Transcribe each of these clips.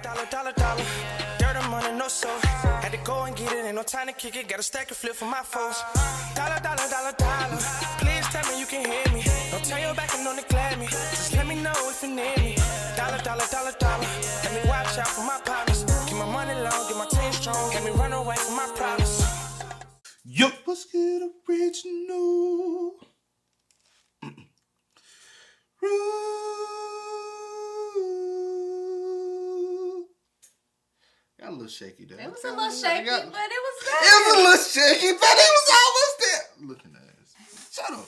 dollar. Dirt and money, no soul. Had to go and get it, ain't no time to kick it. Got a stack of flip for my foes. Dollar. Please tell me you can hear me. Don't turn your back and don't neglect me. Just let me know if you need me. Dollar. Let me watch out for my partners. Keep my money long, get my team strong. Let me run away from my problems. Yo, what's good, original? Got a little shaky there. It was a little shaky, but it was good. It was a little shaky, but it was almost there. Looking at us. Shut up.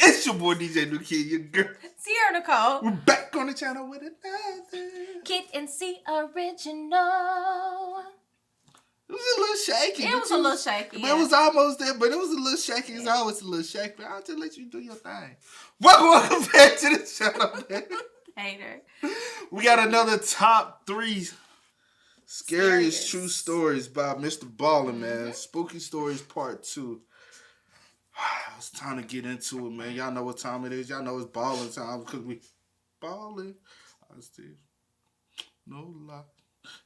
It's your boy DJ New Kid, your girl. Sierra Nicole. We're back on the channel with another Kid and C original. It was a little shaky. It was a little shaky. But it was almost there, but it was a little shaky. It's always a little shaky. But I'll just let you do your thing. Welcome back to the channel, man. Hater. We got another top 3 scariest true stories by Mr. Ballen, man. Spooky Stories Part 2. It's time to get into it, man. Y'all know what time it is. Y'all know it's balling time because we balling. I still no lie.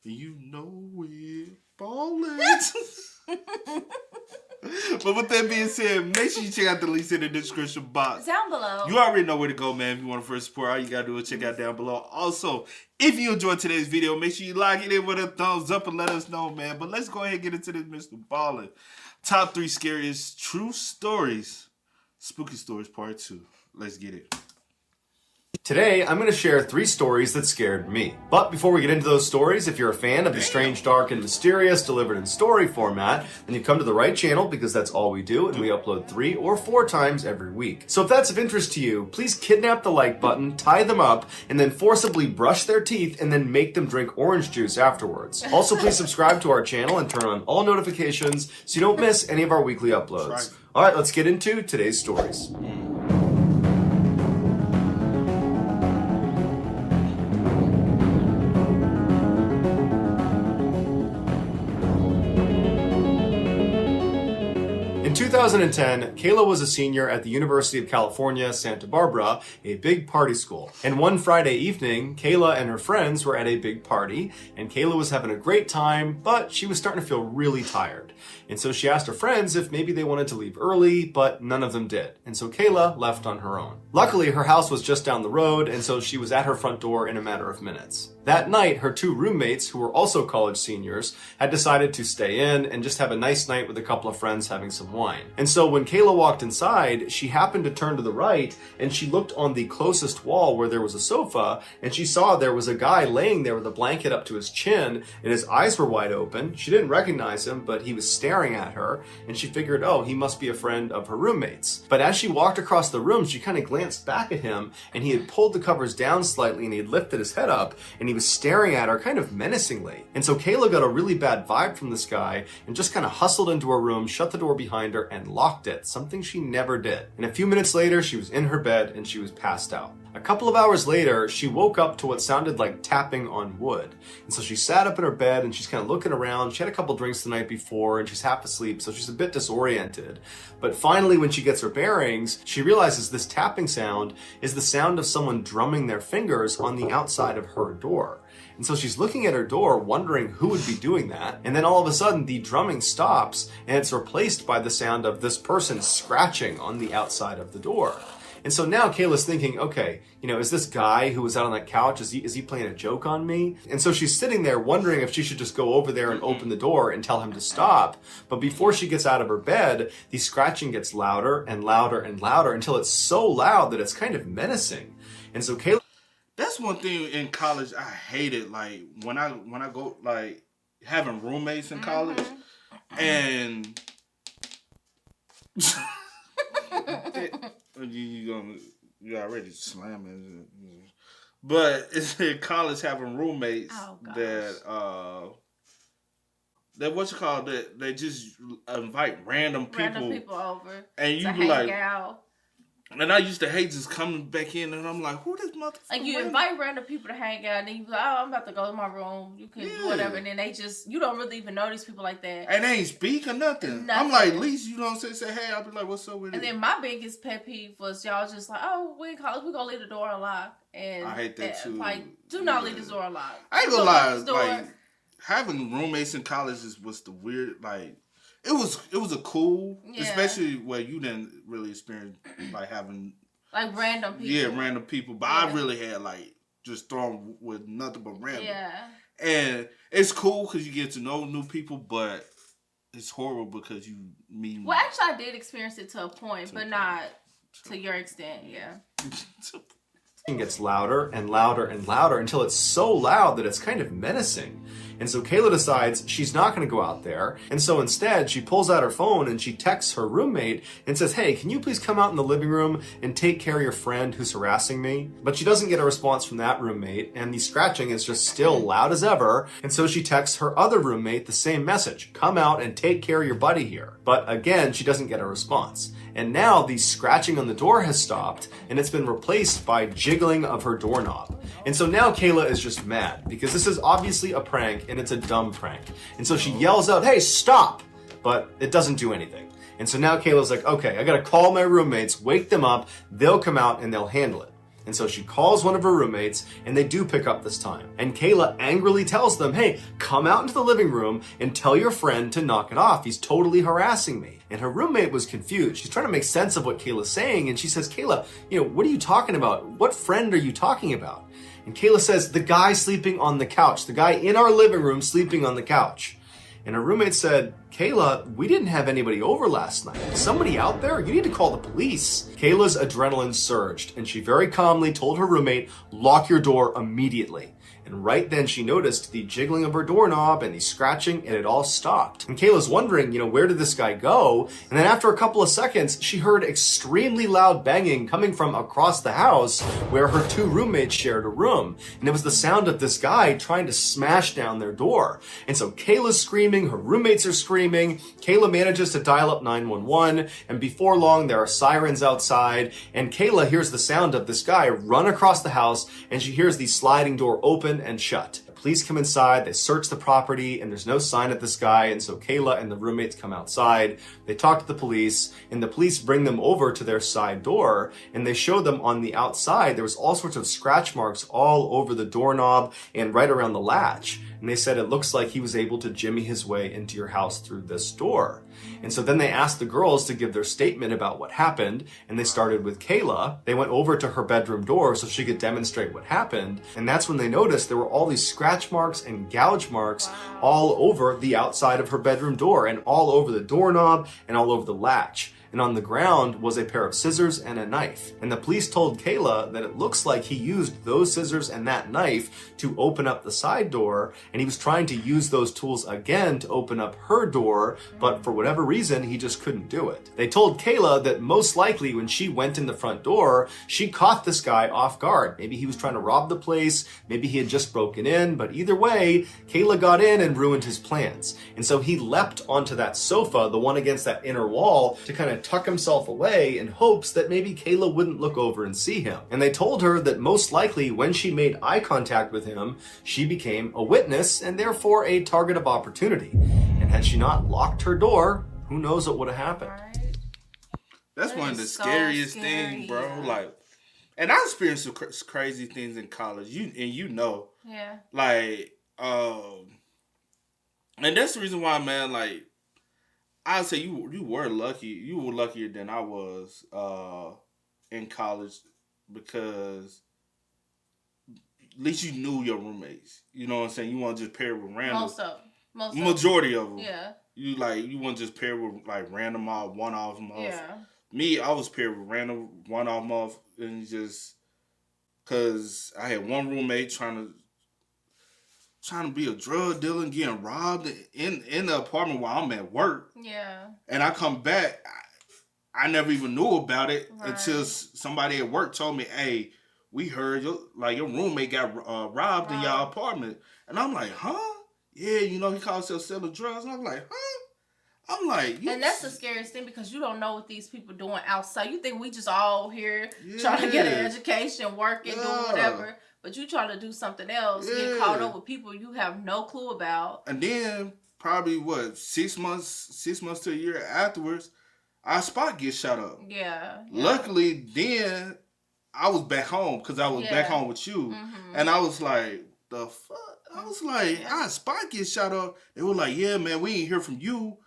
You know we're balling. But with that being said, make sure you check out the links in the description box. Down below. You already know where to go, man. If you want to first support, all you got to do is check out down below. Also, if you enjoyed today's video, make sure you like it with a thumbs up and let us know, man. But let's go ahead and get into this, Mr. Ballen. Top 3 scariest true stories. Spooky Stories Part 2. Let's get it. Today, I'm going to share 3 stories that scared me. But before we get into those stories, if you're a fan of the strange, dark, and mysterious delivered in story format, then you've come to the right channel because that's all we do, and we upload 3 or 4 times every week. So if that's of interest to you, please kidnap the like button, tie them up, and then forcibly brush their teeth and then make them drink orange juice afterwards. Also, please subscribe to our channel and turn on all notifications so you don't miss any of our weekly uploads. Right. All right, let's get into today's stories. In 2010, Kayla was a senior at the University of California, Santa Barbara, a big party school. And one Friday evening, Kayla and her friends were at a big party, and Kayla was having a great time, but she was starting to feel really tired. And so she asked her friends if maybe they wanted to leave early, but none of them did. And so Kayla left on her own. Luckily, her house was just down the road, and so she was at her front door in a matter of minutes. That night, her 2 roommates, who were also college seniors, had decided to stay in and just have a nice night with a couple of friends having some wine. And so when Kayla walked inside, she happened to turn to the right and she looked on the closest wall where there was a sofa, and she saw there was a guy laying there with a blanket up to his chin and his eyes were wide open. She didn't recognize him, but he was staring at her, and she figured, oh, he must be a friend of her roommates. But as she walked across the room, she kind of glanced back at him, and he had pulled the covers down slightly and he had lifted his head up, and he was staring at her kind of menacingly. And so Kayla got a really bad vibe from this guy and just kind of hustled into her room, shut the door behind her, and locked it, something she never did. And a few minutes later, she was in her bed and she was passed out. A couple of hours later, she woke up to what sounded like tapping on wood. And so she sat up in her bed and she's kind of looking around. She had a couple drinks the night before and she's half asleep, so she's a bit disoriented. But finally, when she gets her bearings, she realizes this tapping sound is the sound of someone drumming their fingers on the outside of her door. And so she's looking at her door, wondering who would be doing that. And then all of a sudden, the drumming stops and it's replaced by the sound of this person scratching on the outside of the door. And so now Kayla's thinking, okay, is this guy who was out on that couch, is he playing a joke on me? And so she's sitting there wondering if she should just go over there and open the door and tell him to stop. But before she gets out of her bed, the scratching gets louder and louder and louder until it's so loud that it's kind of menacing. And so Kayla... That's one thing in college I hated. Like when I go like having roommates in college, and you already slamming. But it's in college having roommates that they just invite random people over and you to be like, out. And I used to hate just coming back in, and I'm like, who this motherfucker? Like, you invite random people to hang out, and then you be like, oh, I'm about to go to my room. You can do whatever. And then you don't really even know these people like that. And they ain't speak or nothing. I'm like, at least, you know what I'm saying? Say, hey, I'll be like, what's up with it? And then my biggest pet peeve was y'all just like, oh, we in college, we gonna leave the door unlocked. And I hate that too. Like, do not leave the door unlocked. I ain't gonna lie, like, having roommates in college was the weird, like, it was a cool, especially where you didn't really experience, like, having... Like, random people. Yeah, random people. But I really had, like, just thrown with nothing but random. Yeah. And it's cool because you get to know new people, but it's horrible because you meet... Well, actually, I did experience it to a point, but not to your extent, yeah. It gets louder and louder and louder until it's so loud that it's kind of menacing. And so Kayla decides she's not going to go out there. And so instead, she pulls out her phone and she texts her roommate and says, hey, can you please come out in the living room and take care of your friend who's harassing me? But she doesn't get a response from that roommate, and the scratching is just still loud as ever. And so she texts her other roommate the same message, come out and take care of your buddy here. But again, she doesn't get a response. And now the scratching on the door has stopped, and it's been replaced by jiggling of her doorknob. And so now Kayla is just mad, because this is obviously a prank, and it's a dumb prank. And so she yells out, hey, stop! But it doesn't do anything. And so now Kayla's like, okay, I gotta call my roommates, wake them up, they'll come out and they'll handle it. And so she calls one of her roommates, and they do pick up this time. And Kayla angrily tells them, hey, come out into the living room and tell your friend to knock it off. He's totally harassing me. And her roommate was confused. She's trying to make sense of what Kayla's saying, and she says, Kayla, what are you talking about? What friend are you talking about? And Kayla says, the guy sleeping on the couch, the guy in our living room sleeping on the couch. And her roommate said, Kayla, we didn't have anybody over last night. Is somebody out there? You need to call the police. Kayla's adrenaline surged, and she very calmly told her roommate, lock your door immediately. And right then she noticed the jiggling of her doorknob and the scratching, and it all stopped. And Kayla's wondering, where did this guy go? And then after a couple of seconds, she heard extremely loud banging coming from across the house where her two roommates shared a room. And it was the sound of this guy trying to smash down their door. And so Kayla's screaming, her roommates are screaming. Kayla manages to dial up 911, and before long there are sirens outside, and Kayla hears the sound of this guy run across the house, and she hears the sliding door open and shut. The police come inside, they search the property, and there's no sign of this guy, and so Kayla and the roommates come outside. They talk to the police, and the police bring them over to their side door, and they show them on the outside there was all sorts of scratch marks all over the doorknob and right around the latch. And they said it looks like he was able to jimmy his way into your house through this door. And so then they asked the girls to give their statement about what happened, and they started with Kayla. They went over to her bedroom door so she could demonstrate what happened, and that's when they noticed there were all these scratch marks and gouge marks all over the outside of her bedroom door, and all over the doorknob, and all over the latch. And on the ground was a pair of scissors and a knife. And the police told Kayla that it looks like he used those scissors and that knife to open up the side door, and he was trying to use those tools again to open up her door, but for whatever reason, he just couldn't do it. They told Kayla that most likely when she went in the front door, she caught this guy off guard. Maybe he was trying to rob the place, maybe he had just broken in, but either way, Kayla got in and ruined his plans. And so he leapt onto that sofa, the one against that inner wall, to kind of tuck himself away in hopes that maybe Kayla wouldn't look over and see him. And they told her that most likely when she made eye contact with him, she became a witness and therefore a target of opportunity. And had she not locked her door, who knows what would have happened. Right. That's That one of is the so scariest scary, things, bro. yeah. Like, and I experienced some crazy things in college. Yeah. Like, and that's the reason why, man. Like, I'd say you were lucky. You were luckier than I was in college because at least you knew your roommates. You know what I'm saying? You want to just pair with random. Majority of them. Yeah. You want to just pair with like random one-off. Yeah. Me, I was paired with random one-off and just because I had one roommate trying to be a drug dealer and getting robbed in the apartment while I'm at work. Yeah. And I come back, I never even knew about it Right. until somebody at work told me, hey, we heard your roommate got robbed in your apartment. And I'm like, huh? Yeah, he called himself selling drugs. And I'm like, huh? I'm like, and that's the scariest thing because you don't know what these people doing outside. You think we just all here trying to get an education, working, doing whatever, but you trying to do something else, get caught up with people you have no clue about. And then probably 6 months to a year afterwards, our spot gets shot up. Yeah. Luckily, then I was back home because I was back home with you, and I was like, the fuck. I was like, our spot gets shot up. They were like, yeah, man, we ain't hear from you.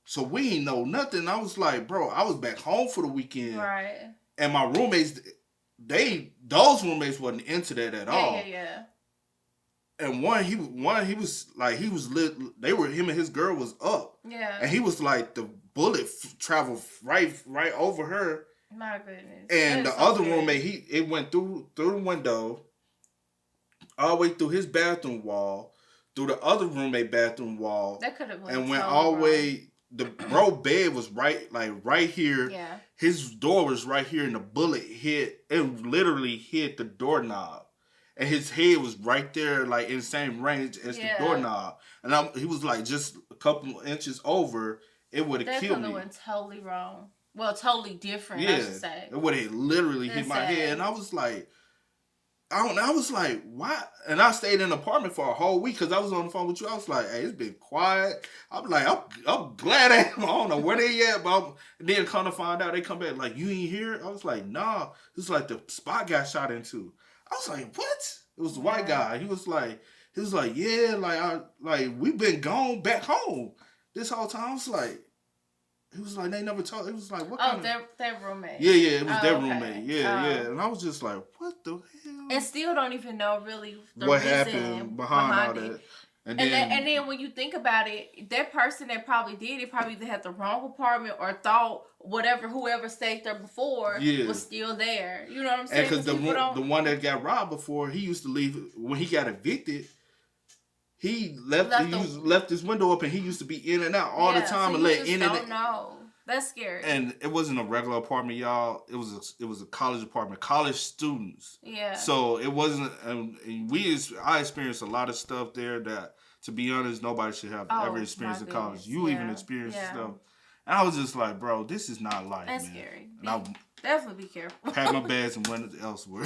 So we ain't know nothing. I was like, bro, I was back home for the weekend. Right. And my roommates, those roommates wasn't into that at all. Yeah. And him and his girl was up. Yeah. And he was like, the bullet traveled right over her. My goodness. And the other roommate, it went through the window, all the way through his bathroom wall, through the other roommate bathroom wall. That could have went and went all the way. The bro bed was right here. Yeah. His door was right here, and the bullet literally hit the doorknob. And his head was right there, like in the same range as the doorknob. And he was like just a couple inches over, it would have killed me. That went totally wrong. Well, totally different, I should say. It would have literally hit my head. And I was like, I was like, why? And I stayed in an apartment for a whole week because I was on the phone with you. I was like, hey, it's been quiet. I'm like, I'm glad I don't know where they at, but then come to find out, they come back like, you ain't here? I was like, nah. It's like the spot got shot into. I was like, what? It was the white guy. He was like, yeah, we've been gone back home this whole time. I was like, he was like, they never told. It was like, what kind of... their roommate. Yeah, it was their roommate. Yeah. And I was just like, what the hell? And still don't even know really what happened behind all that. And then when you think about it, that person that probably did it probably either had the wrong apartment or thought whoever stayed there before was still there. You know what I'm saying? Because the one that got robbed before, he used to leave when he got evicted. He left his window open. He used to be in and out all the time so and let in and out. No, that's scary. And it wasn't a regular apartment, y'all. It was a college apartment, college students. Yeah. So it wasn't. I experienced a lot of stuff there that, to be honest, nobody should have ever experienced in college. You even experienced stuff. And I was just like, bro, this is not life, that's man. Scary. And Definitely be careful. Pack my bags and went elsewhere.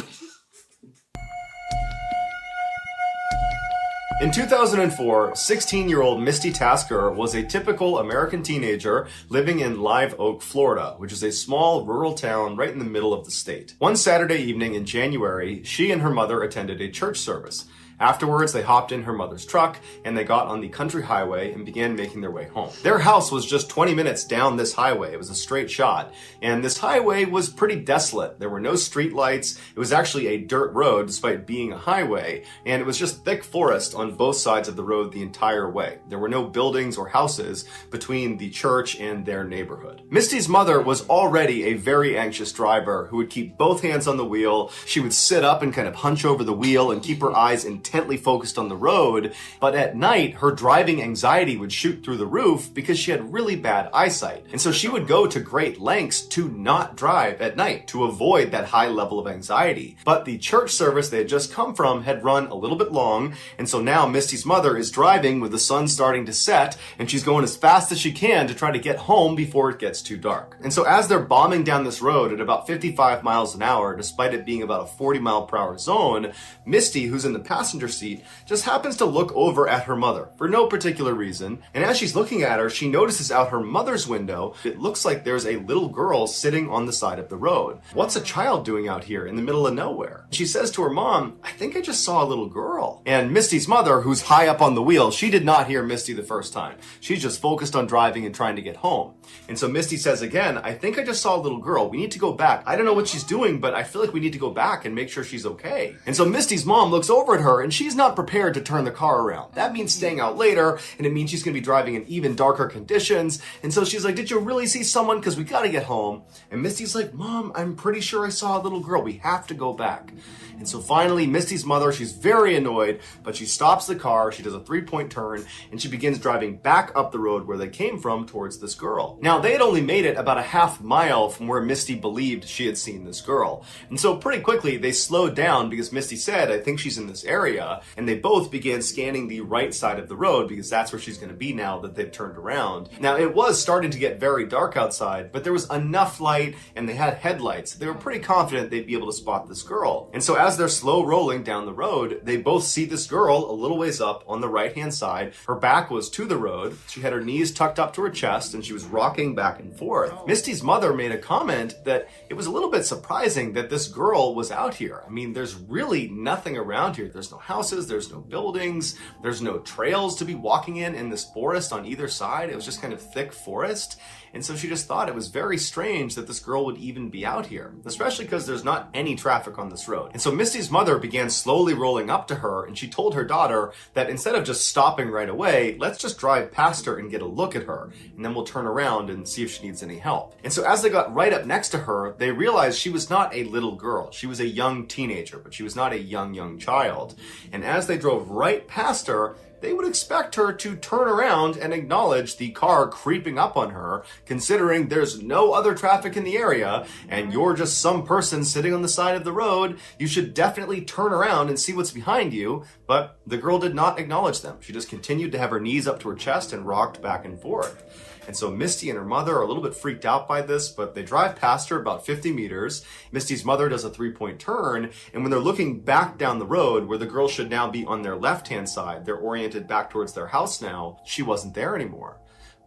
In 2004, 16-year-old Misty Tasker was a typical American teenager living in Live Oak, Florida, which is a small rural town right in the middle of the state. One Saturday evening in January, she and her mother attended a church service. Afterwards, they hopped in her mother's truck and they got on the country highway and began making their way home. Their house was just 20 minutes down this highway. It was a straight shot. And this highway was pretty desolate. There were no street lights. It was actually a dirt road despite being a highway. And it was just thick forest on both sides of the road the entire way. There were no buildings or houses between the church and their neighborhood. Misty's mother was already a very anxious driver who would keep both hands on the wheel. She would sit up and kind of hunch over the wheel and keep her eyes intently focused on the road, but at night her driving anxiety would shoot through the roof because she had really bad eyesight. And so she would go to great lengths to not drive at night to avoid that high level of anxiety. But the church service they had just come from had run a little bit long, and so now Misty's mother is driving with the sun starting to set, and she's going as fast as she can to try to get home before it gets too dark. And so as they're bombing down this road at about 55 miles an hour, despite it being about a 40 mile per hour zone, Misty, who's in the passenger seat, just happens to look over at her mother for no particular reason. And as she's looking at her, she notices out her mother's window, it looks like there's a little girl sitting on the side of the road. What's a child doing out here in the middle of nowhere? She says to her mom, I think I just saw a little girl. And Misty's mother, who's high up on the wheel, she did not hear Misty the first time. She's just focused on driving and trying to get home. And so Misty says again, I think I just saw a little girl. We need to go back. I don't know what she's doing, but I feel like we need to go back and make sure she's okay. And so Misty's mom looks over at her and she's not prepared to turn the car around. That means staying out later, and it means she's going to be driving in even darker conditions. And so she's like, did you really see someone? Because we got to get home. And Misty's like, Mom, I'm pretty sure I saw a little girl. We have to go back. And so finally, Misty's mother, she's very annoyed, but she stops the car, she does a 3-point turn, and she begins driving back up the road where they came from towards this girl. Now, they had only made it about a half mile from where Misty believed she had seen this girl. And so pretty quickly, they slowed down because Misty said, I think she's in this area. area, and they both began scanning the right side of the road because that's where she's going to be now that they've turned around. Now, it was starting to get very dark outside, but there was enough light and they had headlights. They were pretty confident they'd be able to spot this girl. And so as they're slow rolling down the road, they both see this girl a little ways up on the right-hand side. Her back was to the road. She had her knees tucked up to her chest and she was rocking back and forth. Misty's mother made a comment that it was a little bit surprising that this girl was out here. I mean, there's really nothing around here. There's no houses, there's no buildings, there's no trails to be walking in this forest on either side. It was just kind of thick forest. And so she just thought it was very strange that this girl would even be out here, especially because there's not any traffic on this road. And so Misty's mother began slowly rolling up to her, and she told her daughter that instead of just stopping right away, let's just drive past her and get a look at her, and then we'll turn around and see if she needs any help. And so as they got right up next to her, they realized she was not a little girl. She was a young teenager, but she was not a young child. And as they drove right past her, they would expect her to turn around and acknowledge the car creeping up on her, considering there's no other traffic in the area and you're just some person sitting on the side of the road. You should definitely turn around and see what's behind you. But the girl did not acknowledge them. She just continued to have her knees up to her chest and rocked back and forth. And so Misty and her mother are a little bit freaked out by this, but they drive past her about 50 meters. Misty's mother does a 3-point turn, and when they're looking back down the road, where the girl should now be on their left-hand side, they're oriented back towards their house now, she wasn't there anymore.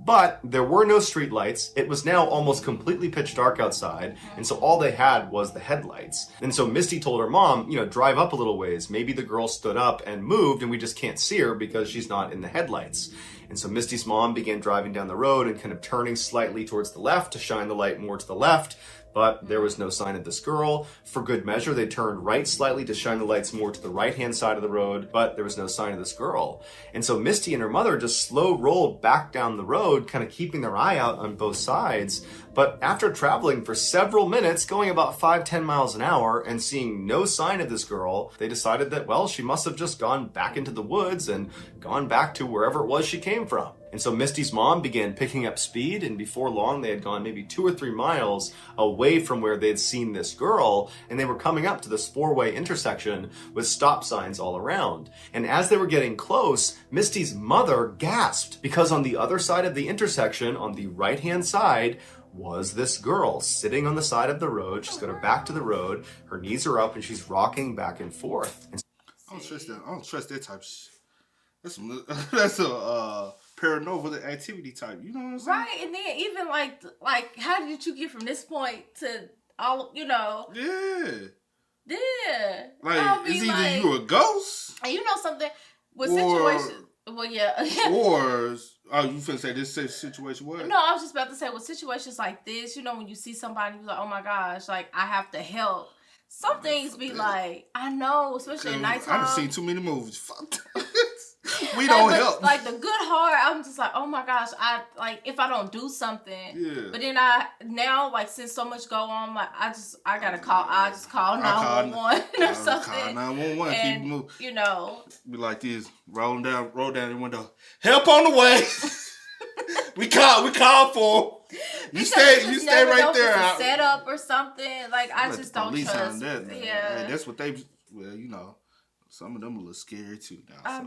But there were no street lights. It was now almost completely pitch dark outside, and so all they had was the headlights. And so Misty told her mom, drive up a little ways. Maybe the girl stood up and moved and we just can't see her because she's not in the headlights. And so Misty's mom began driving down the road and kind of turning slightly towards the left to shine the light more to the left. But there was no sign of this girl. For good measure, they turned right slightly to shine the lights more to the right-hand side of the road, but there was no sign of this girl. And so Misty and her mother just slow rolled back down the road, kind of keeping their eye out on both sides. But after traveling for several minutes, going about 5-10 miles an hour, and seeing no sign of this girl, they decided that, well, she must have just gone back into the woods and gone back to wherever it was she came from. And so Misty's mom began picking up speed, and before long they had gone maybe 2 or 3 miles away from where they had seen this girl, and they were coming up to this 4-way intersection with stop signs all around. And as they were getting close, Misty's mother gasped, because on the other side of the intersection, on the right-hand side, was this girl sitting on the side of the road. She's got her back to the road, her knees are up, and she's rocking back and forth. And I don't trust that type of shit. That's a paranormal activity type. You know what I'm saying? Right, and then even like how did you get from this point to all, Yeah. Yeah. Like, it's either you a ghost. And you know something with situations. Well, yeah. Or, you finna say this situation what? No, I was just about to say with situations like this, when you see somebody, you're like, oh my gosh, like I have to help. Some things be like, I know, especially at nighttime. I've seen too many movies. Fuck that. We don't help. Like the good heart, I'm just like, oh my gosh, if I don't do something. Yeah. But then now, since so much go on, I just call 911 or something. Call 911, keep it moving. Be like this, roll down the window. Help on the way. we call for. You stay right there. It's a setup or something. I just don't trust. That, yeah. Hey, that's what they. Well, some of them a little scary too now.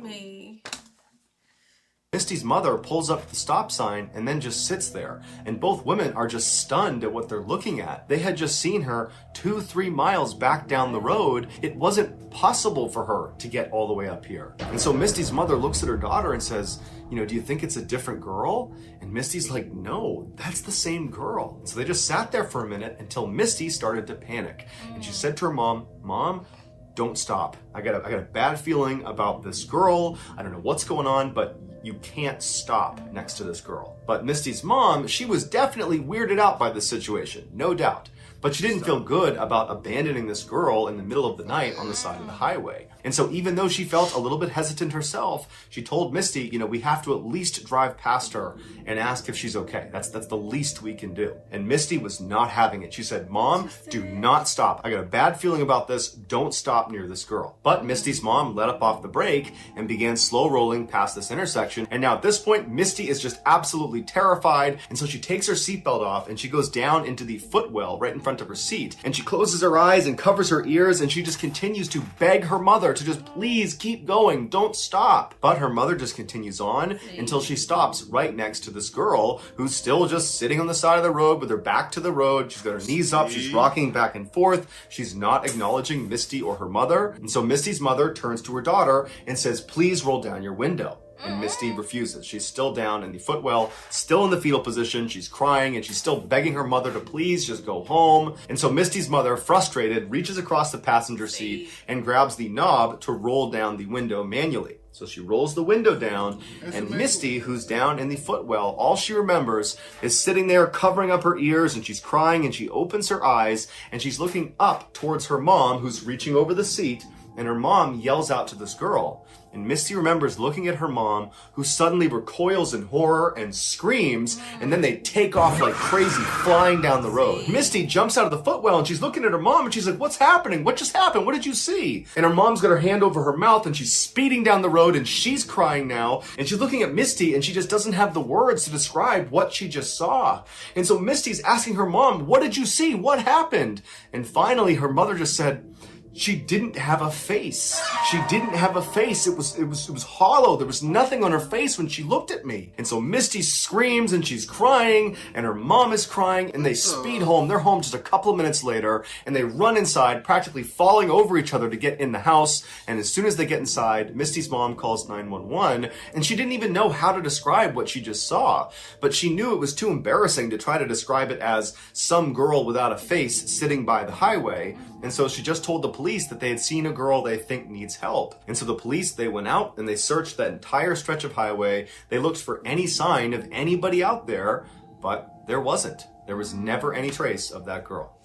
Misty's mother pulls up the stop sign and then just sits there. And both women are just stunned at what they're looking at. They had just seen her 2-3 miles back down the road. It wasn't possible for her to get all the way up here. And so Misty's mother looks at her daughter and says, do you think it's a different girl? And Misty's like, no, that's the same girl. And so they just sat there for a minute until Misty started to panic. And she said to her Mom, don't stop. I got a bad feeling about this girl. I don't know what's going on, but you can't stop next to this girl. But Misty's mom, she was definitely weirded out by this situation, no doubt. But she didn't feel good about abandoning this girl in the middle of the night on the side of the highway. And so even though she felt a little bit hesitant herself, she told Misty, we have to at least drive past her and ask if she's okay. That's the least we can do. And Misty was not having it. She said, Mom, do not stop. I got a bad feeling about this. Don't stop near this girl. But Misty's mom let up off the brake and began slow rolling past this intersection. And now at this point, Misty is just absolutely terrified. And so she takes her seatbelt off and she goes down into the footwell right in front front of her seat. And she closes her eyes and covers her ears, and she just continues to beg her mother to just please keep going, don't stop. But her mother just continues on until she stops right next to this girl who's still just sitting on the side of the road with her back to the road. She's got her knees up, she's rocking back and forth. She's not acknowledging Misty or her mother. And so Misty's mother turns to her daughter and says, please roll down your window. And Misty refuses. She's still down in the footwell, still in the fetal position. She's crying and she's still begging her mother to please just go home. And so Misty's mother, frustrated, reaches across the passenger seat and grabs the knob to roll down the window manually. So she rolls the window down, and Misty, who's down in the footwell, all she remembers is sitting there covering up her ears, and she's crying, and she opens her eyes, and she's looking up towards her mom, who's reaching over the seat, and her mom yells out to this girl. And Misty remembers looking at her mom, who suddenly recoils in horror and screams, and then they take off like crazy, flying down the road. Misty jumps out of the footwell, and she's looking at her mom, and she's like, what's happening? What just happened? What did you see? And her mom's got her hand over her mouth, and she's speeding down the road, and she's crying now, and she's looking at Misty, and she just doesn't have the words to describe what she just saw. And so Misty's asking her mom, what did you see? What happened? And finally, her mother just said, she didn't have a face. She didn't have a face. It was hollow. There was nothing on her face when she looked at me. And so Misty screams and she's crying and her mom is crying and they speed home. They're home just a couple of minutes later and they run inside, practically falling over each other to get in the house. And as soon as they get inside, Misty's mom calls 911 and she didn't even know how to describe what she just saw. But she knew it was too embarrassing to try to describe it as some girl without a face sitting by the highway. And so she just told the police that they had seen a girl they think needs help. And so the police, they went out and they searched that entire stretch of highway. They looked for any sign of anybody out there, but there wasn't. There was never any trace of that girl.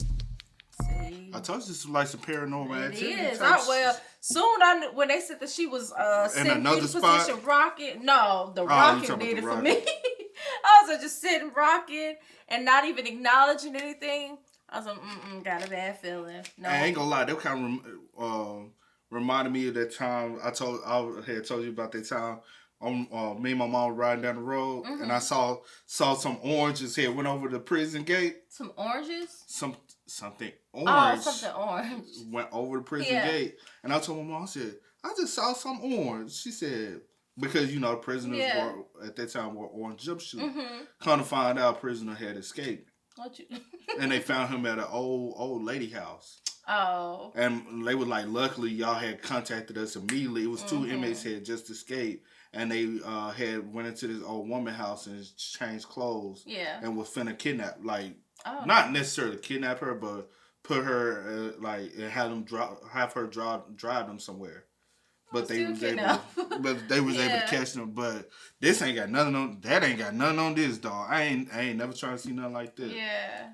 See? I told you this was like some paranormal activity. It is. type Well, soon when they said that she was sitting in another spot? position rocking. No, the you rocking talking did it about for the me. I was just sitting rocking and not even acknowledging anything. I was like, got a bad feeling. No. I ain't gonna lie, that kind of reminded me of that time I had told you about that time. Me and my mom were riding down the road, and I saw some oranges here. Went over the prison gate. Some oranges? Something Oh, orange. something orange. Went over the prison gate, and I told my mom, I said, I just saw some orange. She said, because the prisoners were at that time wore orange jumpsuits. Kind of find out, prisoner had escaped. And they found him at an old lady house. Oh. And they were like, luckily y'all had contacted us immediately. It was two inmates had just escaped, and they had went into this old woman house and changed clothes. Yeah. And was finna kidnap, not necessarily kidnap her, but put her and have her drive them somewhere. But they was able to catch them. But this ain't got nothing on that. Ain't got nothing on this, dog. I ain't never trying to see nothing like this. Yeah.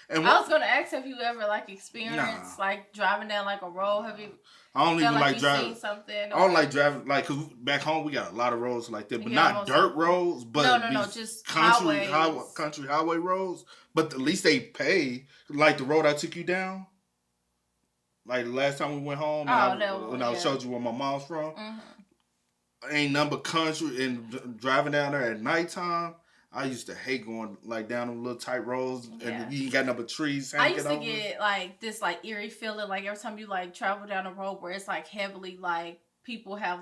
And I was gonna ask, have you ever experienced driving down a road? Have you? I don't even like driving. Something, I don't like driving cause back home we got a lot of roads like that, but not dirt roads. But no, just country highway roads. But at least they pay. Like the road I took you down. Like the last time we went home, when I showed you where my mom's from, ain't nothing but country and driving down there at nighttime. I used to hate going down them little tight roads and you ain't got nothing but trees hanging over. I used to get this eerie feeling every time you travel down a road where it's heavily people have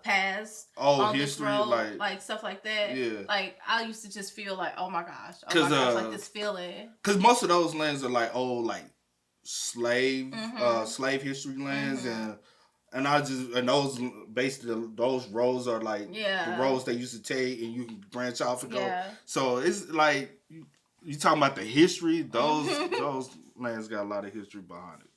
paths on history, this road, stuff like that. Yeah. I used to just feel oh my gosh, this feeling. Because most of those lands are old slave history lands and those basically those roads are the roads they used to take and you can branch off and go. So it's you talking about the history, those lands got a lot of history behind it.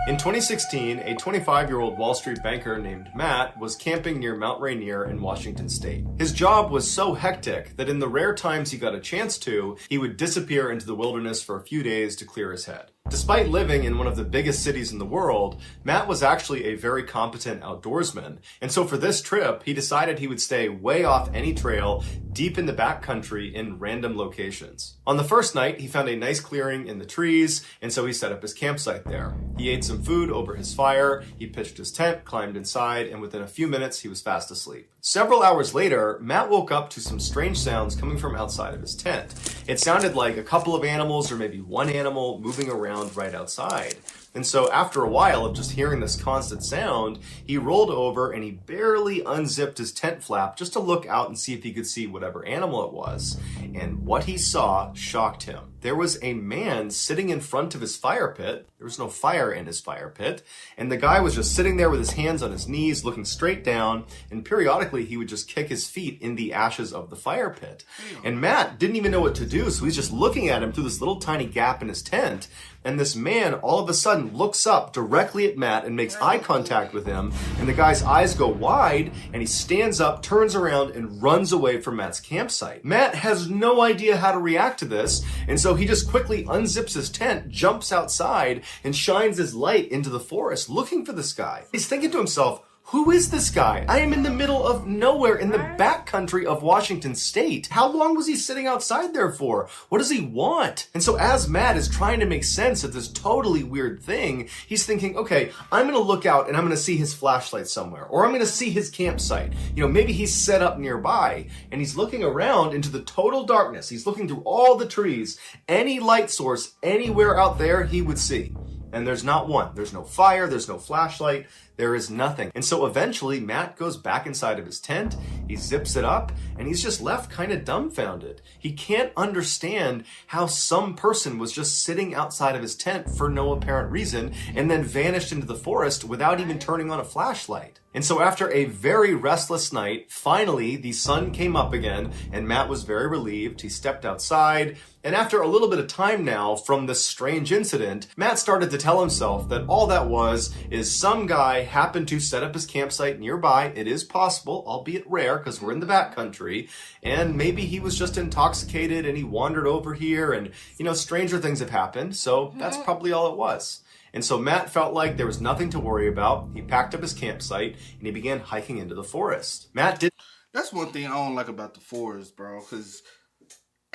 In 2016, a 25-year-old Wall Street banker named Matt was camping near Mount Rainier in Washington state. His job was so hectic that in the rare times he got a chance to, he would disappear into the wilderness for a few days to clear his head. Despite living in one of the biggest cities in the world, Matt was actually a very competent outdoorsman. And so for this trip, he decided he would stay way off any trail, deep in the backcountry in random locations. On the first night, he found a nice clearing in the trees, and so he set up his campsite there. He ate some food over his fire, he pitched his tent, climbed inside, and within a few minutes, he was fast asleep. Several hours later, Matt woke up to some strange sounds coming from outside of his tent. It sounded like a couple of animals or maybe one animal moving around right outside. And so after a while of just hearing this constant sound, he rolled over and he barely unzipped his tent flap just to look out and see if he could see whatever animal it was. And what he saw shocked him. There was a man sitting in front of his fire pit. There was no fire in his fire pit. And the guy was just sitting there with his hands on his knees, looking straight down. And periodically, he would just kick his feet in the ashes of the fire pit. And Matt didn't even know what to do. So he's just looking at him through this little tiny gap in his tent. And this man all of a sudden looks up directly at Matt and makes eye contact with him. And the guy's eyes go wide and he stands up, turns around and runs away from Matt's campsite. Matt has no idea how to react to this. And so he just quickly unzips his tent, jumps outside and shines his light into the forest looking for this guy. He's thinking to himself, who is this guy? I am in the middle of nowhere in the backcountry of Washington State. How long was he sitting outside there for? What does he want? And so as Matt is trying to make sense of this totally weird thing, he's thinking, okay, I'm going to look out and I'm going to see his flashlight somewhere, or I'm going to see his campsite. You know, maybe he's set up nearby, and he's looking around into the total darkness. He's looking through all the trees, any light source anywhere out there he would see. And there's not one. There's no fire. There's no flashlight. There is nothing. And so eventually Matt goes back inside of his tent, he zips it up, and he's just left kind of dumbfounded. He can't understand how some person was just sitting outside of his tent for no apparent reason and then vanished into the forest without even turning on a flashlight. And so after a very restless night, finally the sun came up again and Matt was very relieved. He stepped outside, and after a little bit of time now from this strange incident, Matt started to tell himself that all that was is some guy happened to set up his campsite nearby. It is possible, albeit rare because we're in the backcountry, and maybe he was just intoxicated and he wandered over here and, you know, stranger things have happened, so that's probably all it was. And so Matt felt like there was nothing to worry about. He packed up his campsite and he began hiking into the forest. That's one thing I don't like about the forest, bro, because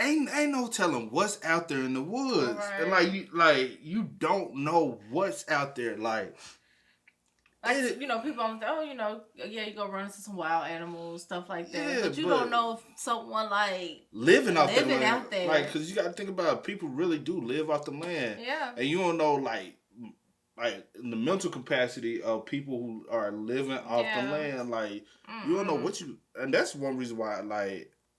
ain't no telling what's out there in the woods. Right. And you don't know what's out there. You know, people don't think, oh, you know, yeah, you go run into some wild animals, stuff like that. Yeah, but you don't know if someone living out there. Because you got to think about it, people really do live off the land. Yeah. And you don't know, like in the mental capacity of people who are living off the land, you don't know and that's one reason why,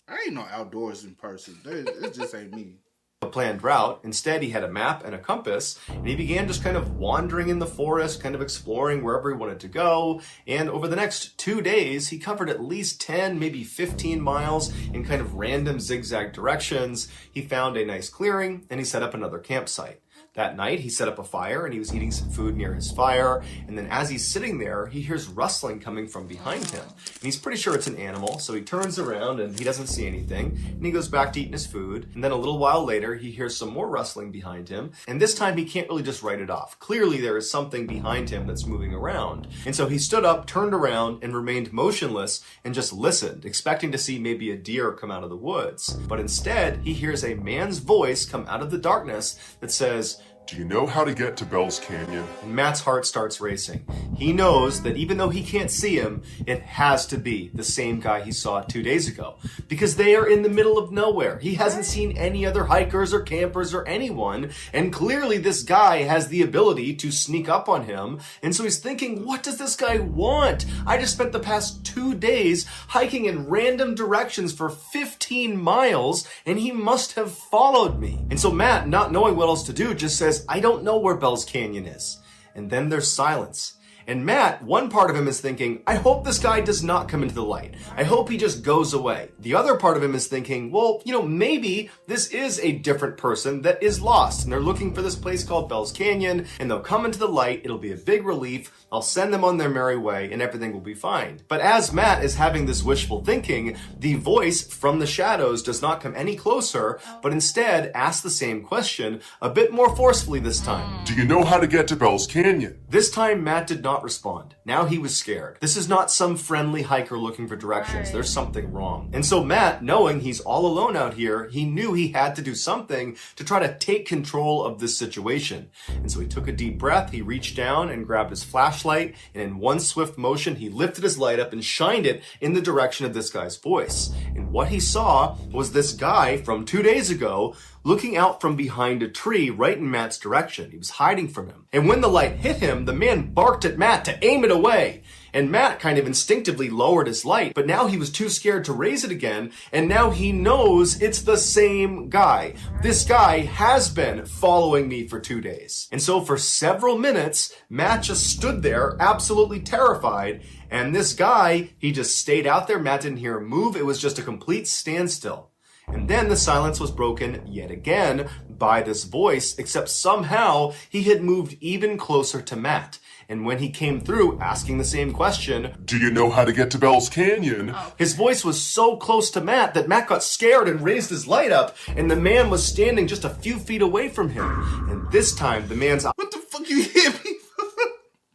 I ain't no outdoorsy person. It just ain't me. A planned route. Instead, he had a map and a compass, and he began just kind of wandering in the forest, kind of exploring wherever he wanted to go. And over the next 2 days, he covered at least 10, maybe 15 miles in kind of random zigzag directions. He found a nice clearing, and he set up another campsite. That night, he set up a fire and he was eating some food near his fire. And then as he's sitting there, he hears rustling coming from behind him. And he's pretty sure it's an animal, so he turns around and he doesn't see anything. And he goes back to eating his food. And then a little while later, he hears some more rustling behind him. And this time, he can't really just write it off. Clearly, there is something behind him that's moving around. And so he stood up, turned around, and remained motionless and just listened, expecting to see maybe a deer come out of the woods. But instead, he hears a man's voice come out of the darkness that says, "Do you know how to get to Bell's Canyon?" And Matt's heart starts racing. He knows that even though he can't see him, it has to be the same guy he saw 2 days ago. Because they are in the middle of nowhere. He hasn't seen any other hikers or campers or anyone. And clearly this guy has the ability to sneak up on him. And so he's thinking, what does this guy want? I just spent the past 2 days hiking in random directions for 15 miles, and he must have followed me. And so Matt, not knowing what else to do, just says, I don't know where Bell's Canyon is. And then there's silence. And Matt, one part of him is thinking, I hope this guy does not come into the light. I hope he just goes away. The other part of him is thinking, well, you know, maybe this is a different person that is lost and they're looking for this place called Bell's Canyon and they'll come into the light. It'll be a big relief. I'll send them on their merry way and everything will be fine. But as Matt is having this wishful thinking, the voice from the shadows does not come any closer, but instead asks the same question a bit more forcefully this time. "Do you know how to get to Bell's Canyon?" This time, Matt did not not respond. Now he was scared. This is not some friendly hiker looking for directions. There's something wrong. And so Matt, knowing he's all alone out here, he knew he had to do something to try to take control of this situation. And so he took a deep breath, he reached down and grabbed his flashlight, and in one swift motion, he lifted his light up and shined it in the direction of this guy's voice. And what he saw was this guy from 2 days ago looking out from behind a tree right in Matt's direction. He was hiding from him. And when the light hit him, the man barked at Matt to aim it away. And Matt kind of instinctively lowered his light, but now he was too scared to raise it again, and now he knows it's the same guy. This guy has been following me for 2 days. And so for several minutes, Matt just stood there absolutely terrified, and this guy, he just stayed out there. Matt didn't hear him move. It was just a complete standstill. And then the silence was broken yet again by this voice, except somehow he had moved even closer to Matt. And when he came through asking the same question, "Do you know how to get to Bell's Canyon?" his voice was so close to Matt that Matt got scared and raised his light up, and the man was standing just a few feet away from him. And this time the man's... What the fuck you hit me?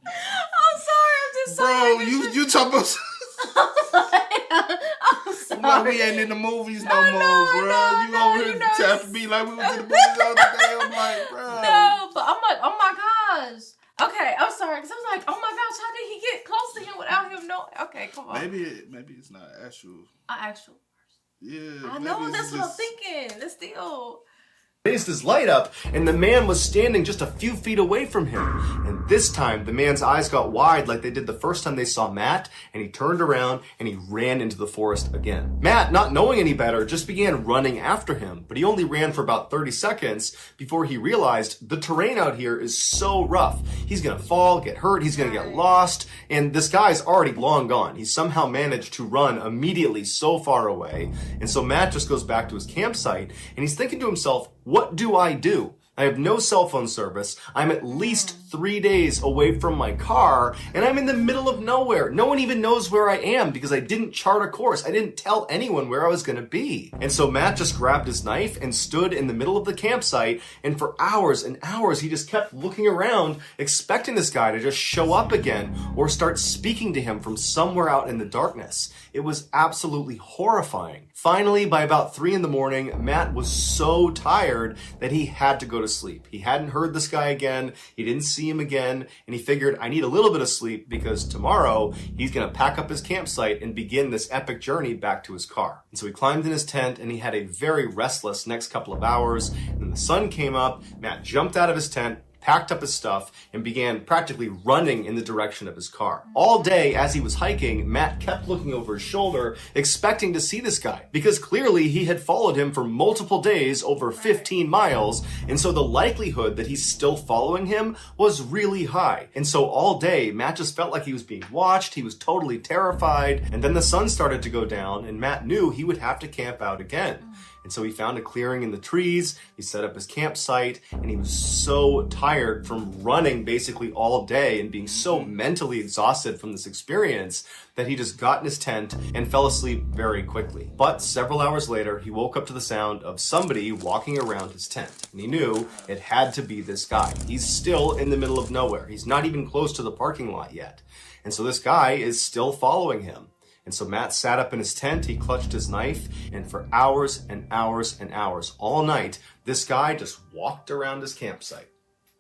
I'm sorry, I'm just Bro, sorry. you talking about... I'm sorry. Like we ain't in the movies no more, bro. You over here tapping me like we was in the movies the other day. I'm like, bro. No, but I'm like, oh my gosh. Okay, I'm sorry, because I was like, oh my gosh, how did he get close to him without him knowing? Okay, come on. Maybe it's not actual. Actual. Yeah. I know, that's what I'm thinking. It's still... raised his light up, and the man was standing just a few feet away from him. And this time, the man's eyes got wide like they did the first time they saw Matt, and he turned around and he ran into the forest again. Matt, not knowing any better, just began running after him, but he only ran for about 30 seconds before he realized the terrain out here is so rough. He's gonna fall, get hurt, he's gonna get lost, and this guy's already long gone. He somehow managed to run immediately so far away, and so Matt just goes back to his campsite, and he's thinking to himself, what do I do? I have no cell phone service. I'm at least 3 days away from my car, and I'm in the middle of nowhere. No one even knows where I am because I didn't chart a course. I didn't tell anyone where I was going to be. And so Matt just grabbed his knife and stood in the middle of the campsite, and for hours and hours he just kept looking around, expecting this guy to just show up again or start speaking to him from somewhere out in the darkness. It was absolutely horrifying. Finally, by about 3 a.m, Matt was so tired that he had to go to sleep. He hadn't heard this guy again, he didn't see him again, and he figured, I need a little bit of sleep because tomorrow he's gonna pack up his campsite and begin this epic journey back to his car. And so he climbed in his tent and he had a very restless next couple of hours. And then the sun came up, Matt jumped out of his tent, packed up his stuff, and began practically running in the direction of his car. All day, as he was hiking, Matt kept looking over his shoulder, expecting to see this guy, because clearly he had followed him for multiple days, over 15 miles, and so the likelihood that he's still following him was really high. And so all day, Matt just felt like he was being watched, he was totally terrified, and then the sun started to go down, and Matt knew he would have to camp out again. And so he found a clearing in the trees, he set up his campsite, and he was so tired from running basically all day and being so mentally exhausted from this experience that he just got in his tent and fell asleep very quickly. But several hours later, he woke up to the sound of somebody walking around his tent, and he knew it had to be this guy. He's still in the middle of nowhere. He's not even close to the parking lot yet. And so this guy is still following him. And so Matt sat up in his tent, he clutched his knife, and for hours and hours and hours, all night, this guy just walked around his campsite.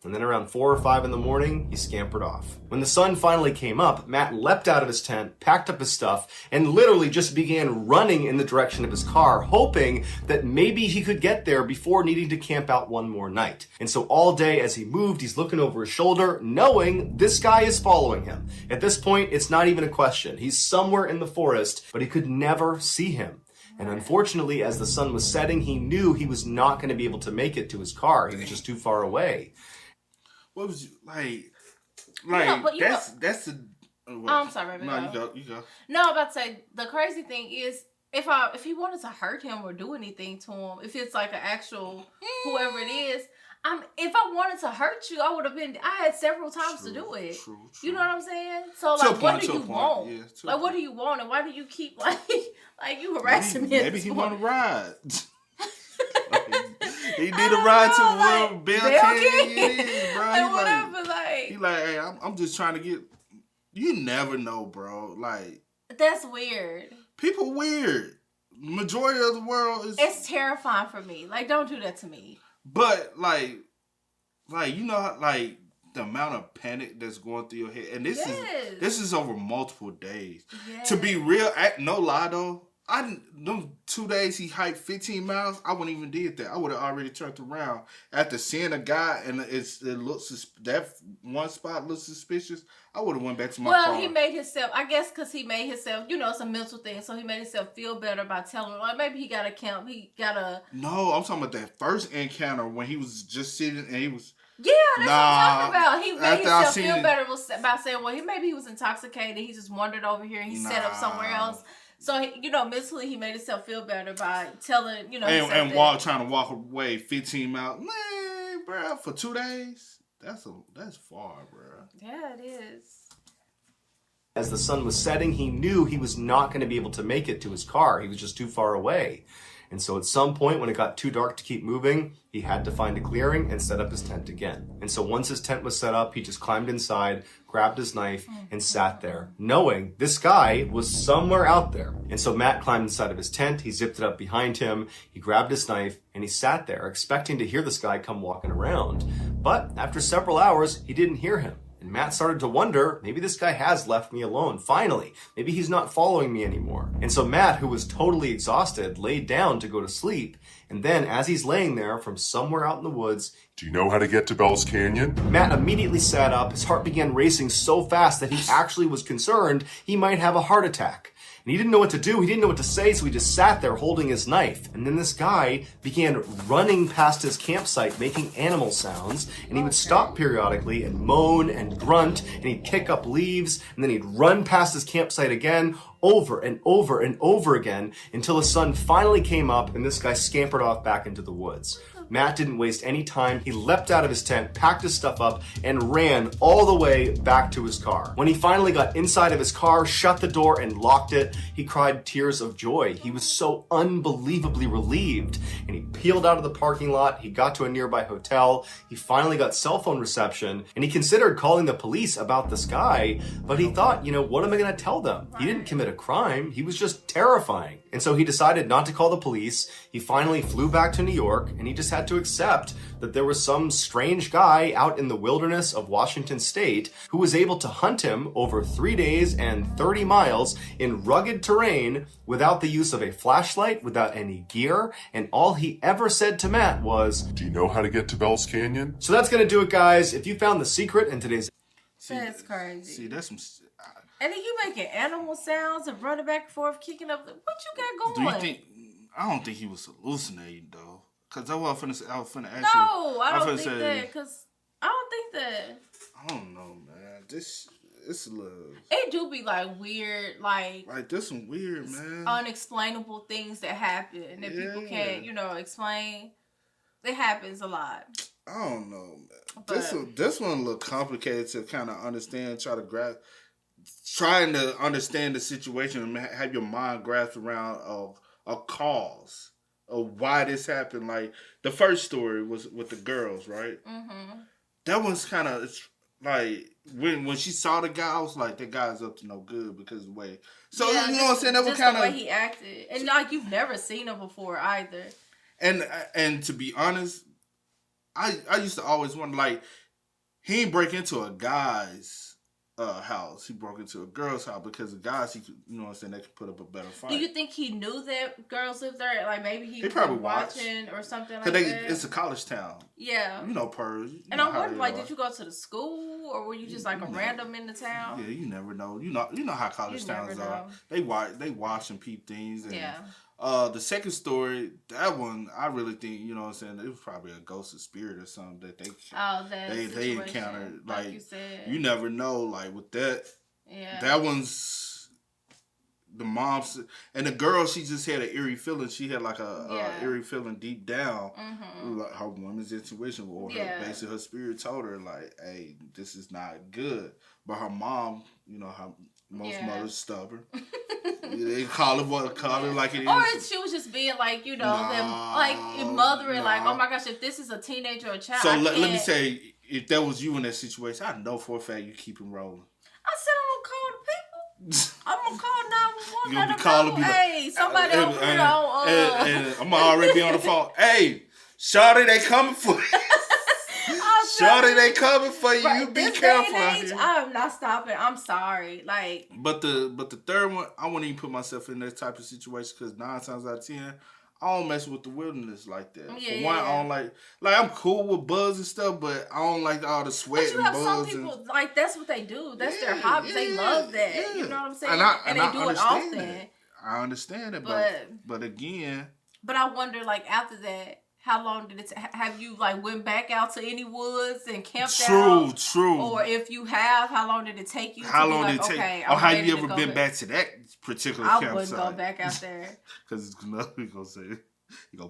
And then around 4 or 5 in the morning, he scampered off. When the sun finally came up, Matt leapt out of his tent, packed up his stuff, and literally just began running in the direction of his car, hoping that maybe he could get there before needing to camp out one more night. And so all day as he moved, he's looking over his shoulder, knowing this guy is following him. At this point, it's not even a question. He's somewhere in the forest, but he could never see him. And unfortunately, as the sun was setting, he knew he was not going to be able to make it to his car. He was just too far away. What was you like? That's the. I'm sorry, baby. No, you go. No, I'm about to say the crazy thing is if he wanted to hurt him or do anything to him, if it's like an actual whoever it is, if I wanted to hurt you, I had several times to do it. True. You know what I'm saying? So like, what do you want? Yeah, like, what do you want, and why do you keep like you harassing me? Maybe he want to ride. He need a ride to where Bell Canyon is, bro. Like, whatever, he like, hey, I'm just trying to get You never know, bro. Like, That's weird. people weird. Majority of the world is. It's terrifying for me. Like, don't do that to me. But like you know, like the amount of panic that's going through your head, and this is over multiple days. Yes. To be real, no lie though, them 2 days he hiked 15 miles. I wouldn't even did that. I would have already turned around after seeing a guy, and that one spot looks suspicious. I would have went back to my car. Well, he made himself. I guess because he made himself. You know, it's a mental thing. So he made himself feel better by telling. Like maybe he got a camp. He got a. No, I'm talking about that first encounter when he was just sitting and he was. Yeah, that's what I'm talking about. He made himself feel it, better by saying, well, maybe he was intoxicated. He just wandered over here and he set up somewhere else. So, mentally he made himself feel better by telling, trying to walk away 15 miles. Man, bro, for 2 days? That's far, bro. Yeah, it is. As the sun was setting, he knew he was not going to be able to make it to his car. He was just too far away. And so at some point, when it got too dark to keep moving, he had to find a clearing and set up his tent again. And so once his tent was set up, he just climbed inside, grabbed his knife, and sat there, knowing this guy was somewhere out there. And so Matt climbed inside of his tent, he zipped it up behind him, he grabbed his knife, and he sat there, expecting to hear this guy come walking around. But after several hours, he didn't hear him. And Matt started to wonder, maybe this guy has left me alone, finally. Maybe he's not following me anymore. And so Matt, who was totally exhausted, laid down to go to sleep. And then, as he's laying there from somewhere out in the woods, Do you know how to get to Bell's Canyon? Matt immediately sat up. His heart began racing so fast that he actually was concerned he might have a heart attack. And he didn't know what to do. He didn't know what to say, so he just sat there holding his knife. And then this guy began running past his campsite, making animal sounds. And he would stop periodically and moan and grunt, and he'd kick up leaves, and then he'd run past his campsite again, over and over and over again, until the sun finally came up and this guy scampered off back into the woods. Matt didn't waste any time. He leapt out of his tent, packed his stuff up, and ran all the way back to his car. When he finally got inside of his car, shut the door, and locked it, he cried tears of joy. He was so unbelievably relieved. And he peeled out of the parking lot. He got to a nearby hotel. He finally got cell phone reception, and he considered calling the police about this guy, but he thought, what am I going to tell them? He didn't commit a crime. He was just terrifying. And so he decided not to call the police. He finally flew back to New York, and he just had to accept that there was some strange guy out in the wilderness of Washington state who was able to hunt him over 3 days and 30 miles in rugged terrain without the use of a flashlight, without any gear, and all he ever said to Matt was, Do you know how to get to Bell's Canyon? So that's going to do it, guys. If you found the secret in today's... That's crazy. See, that's some... And then you making animal sounds and running back and forth, kicking up. What you got going? Do you think... I don't think he was hallucinating, though. Because I was finna ask you. No, I don't think that. Because I don't think that. I don't know, man. It's a little... It do be like weird, like there's some weird, man. unexplainable things that happen that people can't, explain. It happens a lot. I don't know, man. But, this one a little complicated to kind of understand, trying to understand the situation and have your mind grasp around of a cause of why this happened. Like the first story was with the girls, right? Mm-hmm. That one's kind of like when she saw the guy, I was like, that guy's up to no good because of the way. So yeah, you know what I'm saying? That was kind of the way he acted, and like you've never seen him before either. And to be honest, I used to always wonder, like, he didn't break into a guy's house. He broke into a girl's house because the guys, they could put up a better fight. Do you think he knew that girls lived there? Like maybe he was probably watching or something like that? It's a college town. Yeah. Purrs. And I'm wondering, like, did you go to the school or were you just like a random in the town? Yeah, you never know. You know how college towns are. They watch and peep things. And, yeah. The second story, that one, I really think, it was probably a ghost or spirit or something that they encountered. Like you said. You never know, like with that. Yeah. That one's the mom's and the girl, she just had an eerie feeling. She had like a eerie feeling deep down. Mm-hmm. Like her woman's intuition or basically her spirit told her like, hey, this is not good. But her mom, how most mothers stubborn. They call it like it is. Or she was just being like, mothering, like, oh my gosh, if this is a teenager or a child. So let me say, if that was you in that situation, I know for a fact you keep him rolling. I sit on I'm gonna call 911. You gonna be calling me? Hey, somebody over here on. And I'm already be on the phone. Hey, shawty, they coming for you. Shawty, they coming for you. You be careful out here. I'm not stopping. I'm sorry. Like, but the third one, I wouldn't even put myself in that type of situation because 9 times out of 10, I don't mess with the wilderness like that. Yeah, For one, I don't like I'm cool with bugs and stuff, but I don't like all the sweat and bugs. But you have some people like that's what they do. That's their hobby. They love that. Yeah. You know what I'm saying? And they I do it understand often. that. I understand it, but again. But I wonder, like after that, how long did it? Have you like went back out to any woods and camped out? True. Or if you have, how long did it take you? How to long be did like, it take? Okay, Or have you ever been back to that particular campsite? I wouldn't go back out there because it's gonna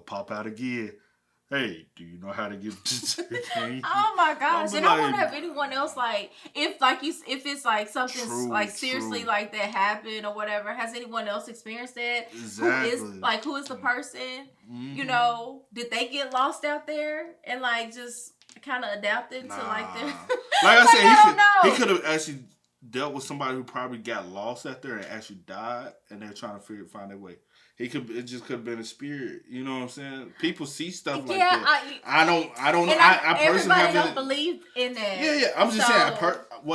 pop out again. Hey, do you know how to give Oh my gosh. And I wonder if anyone else if it's like something like seriously like that happened or whatever, has anyone else experienced that? Exactly. Who is the person? Mm-hmm. You know, did they get lost out there and like just kind of adapted to like their like I said, he could have actually dealt with somebody who probably got lost out there and actually died and they're trying to find their way. It just could have been a spirit. You know what I'm saying? People see stuff like that. I personally don't believe in that. Yeah. I'm just saying.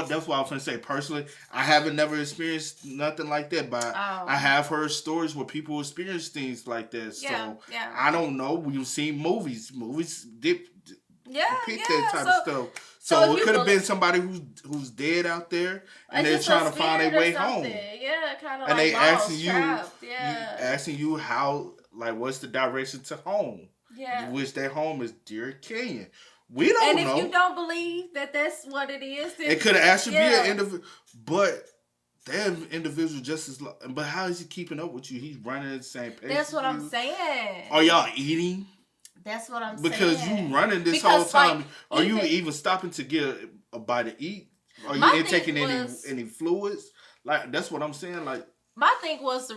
That's what I was going to say. Personally, I haven't never experienced nothing like that, but I have heard stories where people experience things like that. So I don't know. We've seen movies. Movies depict that type of stuff. So it could have been somebody who's dead out there, and they're trying to find their way home. Yeah, kind of. And like they asking you how, like, what's the direction to home? Yeah. Which their home is Deer Canyon. We don't know. And if you don't believe that that's what it is, then it could actually be an individual, but that individual just as. But how is he keeping up with you? He's running at the same pace. That's what I'm saying. Are y'all eating? That's what I'm saying. Because you running this whole time. Are you even stopping to get a bite to eat? Are you taking any fluids? Like, that's what I'm saying. Like, my thing was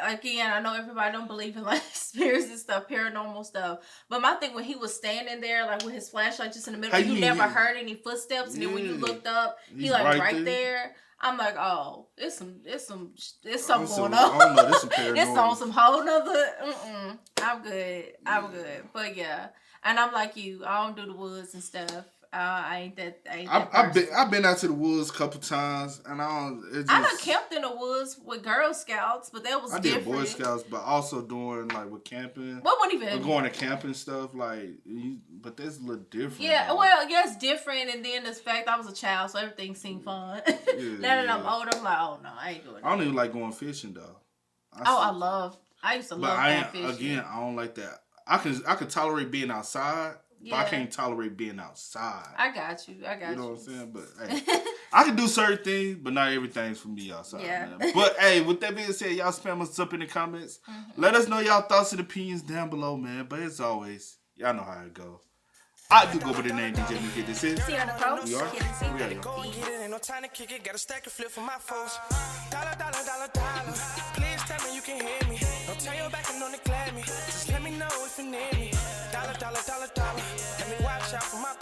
again, I know everybody don't believe in like spirits and stuff, paranormal stuff. But my thing when he was standing there like with his flashlight just in the middle, you never heard any footsteps, and then when you looked up, he like right there. I'm like, oh, it's something going on. I don't know, this some paranormal. It's on some whole nother. I'm good. But yeah, and I'm like you. I don't do the woods and stuff. I ain't that. I've been out to the woods a couple times, and I done camped in the woods with Girl Scouts, but that was different. I did Boy Scouts, but also doing like with camping. What wouldn't even going to camping stuff but that's a little different. Yeah, well, yeah, it's different, and then the fact I was a child, so everything seemed fun. Now that I'm older, I'm like, oh no, I ain't doing that. I don't even like going fishing though. I used to love going fishing. Again, I don't like that. I can tolerate being outside. Yeah. But I can't tolerate being outside. I got you. You know what I'm saying? But hey, I can do certain things, but not everything's for me outside. Yeah. Man. But hey, with that being said, y'all spam us up in the comments. Mm-hmm. Let us know y'all thoughts and opinions down below, man. But as always, y'all know how it go. I do go by the name DJ Get This In. See you on the pro. We are. We are. Go and get it, ain't no time to kick it. Got a stack of flip for my folks. Dollar. Please tell me you can hear me. Don't turn your back and don't neglect me. Just let me know if you need me. Dollar. Let me watch out for my